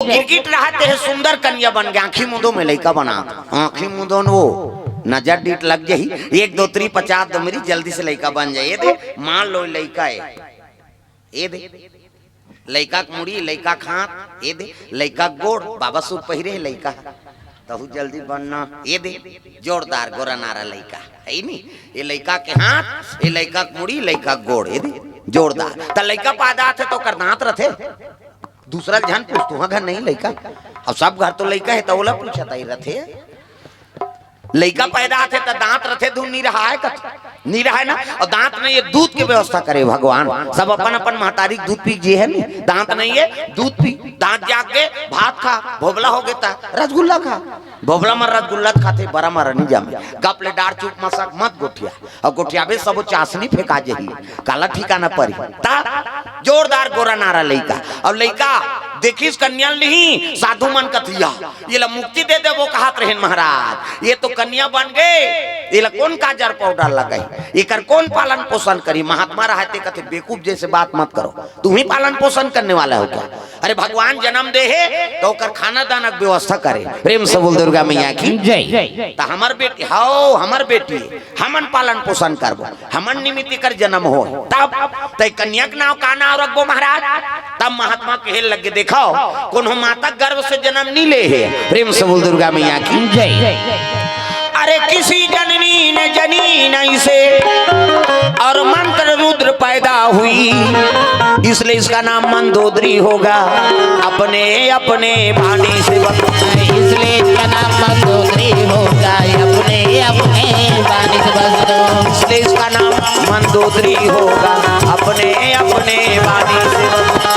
गिरगिट रहते है सुंदर कन्या बन गया, आँखी मुंदो में लड़का बना, आँखी मुंदो वो नजर डीट लग जाही 1 2 3 50 दो मेरी जल्दी से लड़का बन जाए। ये दे मान लो लड़का है, ये दे लड़का मुड़ी लड़का खात, ये दे लड़का गोड़ बाबा सूट पहिरे है लड़का तहु जल्दी बनना। ये दे जोरदार गोरा नारा लड़का है नी, ये लड़का के हाथ ये लड़का मुड़ी लड़का गोड़, ये दे जोरदार तो लड़का पैदा थे तो कर दांत रथे दूसरा ध्यान पूछ तू घर नहीं लड़का, अब सब घर तो लड़का है तो ओला पूछा ताई रथे लड़का पैदा थे तो दांत रथे धुन नहीं रहा है नहीं रहा है ना, और दांत नहीं है दूध की व्यवस्था करे भगवान, सब अपन अपन महतारी दूध पी जी है नी, दांत नहीं है दूध पी, दांत जाके भात खा भोबला हो गया रसगुल्ला खा, भोबला मर रसगुल्ला खाते बड़ा मर नहीं जामे गपले डार चुप मसक मत गोठिया और गोठिया भी सब चाशनी फेंका जही काला ठिकाना परी ता जोरदार गोरा नारा लड़का। और लड़का देखिस कन्या नहीं साधु मन कथिया ये ला मुक्ति दे दे वो कहत रहे महाराज, ये तो कन्या बन गए ये ला कौन काजर पाउडर लगाई ये कर कौन पालन पोषण करी, महात्मा रहते कहते बेवकूफ जैसे बात मत करो, तुम ही पालन पोषण करने वाला हो क्या, अरे भगवान जन्म दे है तो कर खाना दाना की व्यवस्था करे। प्रेम से बोल दुर्गा मैया की जय। तो हमार बेटी हाओ हमार बेटी हमन पालन पोषण करबो, हमन निमित्त कर जन्म हो तब तय कन्या के नाव का नाव रखबो महाराज, तब महात्मा कहे लगे देखो कोनो माता गर्भ से जन्म नहीं ले है। प्रेम से बोल दुर्गा मैया की जय। अरे किसी जननी ने जनी नहीं से और मंत्र रुद्र पैदा हुई, इसलिए इसका नाम मंदोदरी होगा, अपने अपने वाणी से इसलिए इसका नाम मंदोदरी होगा, अपने अपने वाणी से बस दो, इसलिए इसका नाम मंदोदरी होगा, अपने अपने वाणी से